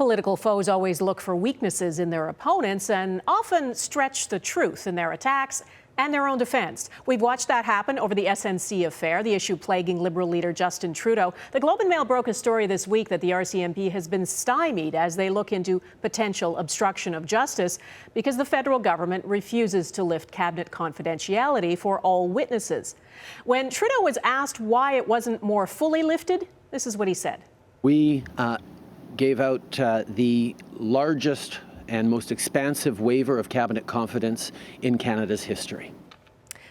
Political foes always look for weaknesses in their opponents and often stretch the truth in their attacks and their own defense. We've watched that happen over the SNC affair, the issue plaguing Liberal leader Justin Trudeau. The Globe and Mail broke a story this week that the RCMP has been stymied as they look into potential obstruction of justice because the federal government refuses to lift cabinet confidentiality for all witnesses. When Trudeau was asked why it wasn't more fully lifted, this is what he said. We gave out the largest and most expansive waiver of cabinet confidence in Canada's history.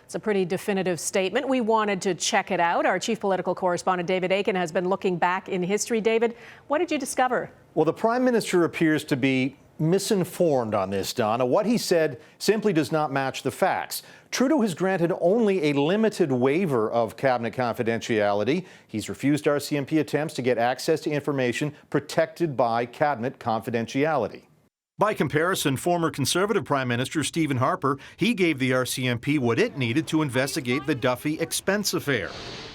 It's a pretty definitive statement. We wanted to check it out. Our chief political correspondent, David Akin, has been looking back in history. David, what did you discover? Well, the Prime Minister appears to be misinformed on this, Donna. What he said simply does not match the facts. Trudeau has granted only a limited waiver of cabinet confidentiality. He's refused RCMP attempts to get access to information protected by cabinet confidentiality. By comparison, former Conservative Prime Minister Stephen Harper, he gave the RCMP what it needed to investigate the Duffy expense affair.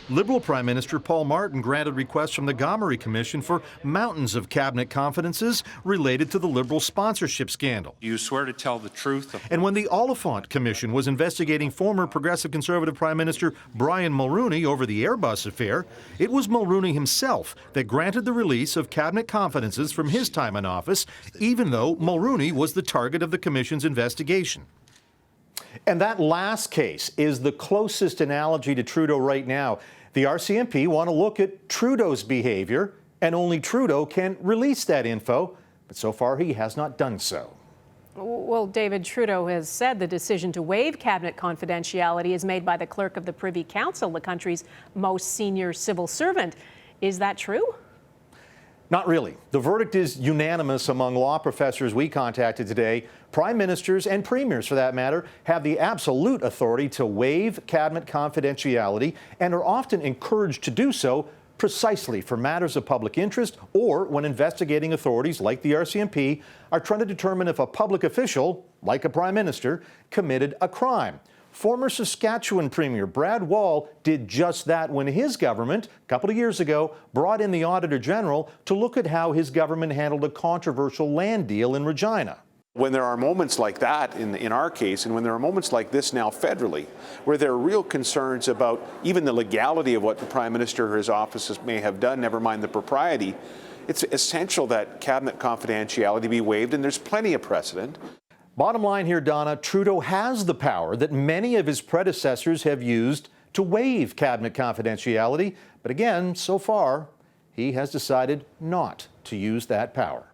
Liberal Prime Minister Paul Martin granted requests from the Gomery Commission for mountains of cabinet confidences related to the Liberal sponsorship scandal. You swear to tell the truth. And when the Oliphant Commission was investigating former Progressive Conservative Prime Minister Brian Mulroney over the Airbus affair, it was Mulroney himself that granted the release of cabinet confidences from his time in office, even though Mulroney was the target of the Commission's investigation. And that last case is the closest analogy to Trudeau right now. The RCMP want to look at Trudeau's behavior, and only Trudeau can release that info, but so far he has not done so. Well, David, Trudeau has said the decision to waive cabinet confidentiality is made by the clerk of the Privy Council, the country's most senior civil servant. Is that true? Not really. The verdict is unanimous among law professors we contacted today. Prime ministers and premiers, for that matter, have the absolute authority to waive cabinet confidentiality and are often encouraged to do so precisely for matters of public interest or when investigating authorities like the RCMP are trying to determine if a public official, like a prime minister, committed a crime. Former Saskatchewan Premier Brad Wall did just that when his government, a couple of years ago, brought in the Auditor General to look at how his government handled a controversial land deal in Regina. When there are moments like that in our case, and when there are moments like this now federally, where there are real concerns about even the legality of what the Prime Minister or his offices may have done, never mind the propriety, it's essential that cabinet confidentiality be waived, and there's plenty of precedent. Bottom line here, Donna, Trudeau has the power that many of his predecessors have used to waive cabinet confidentiality. But again, so far, he has decided not to use that power.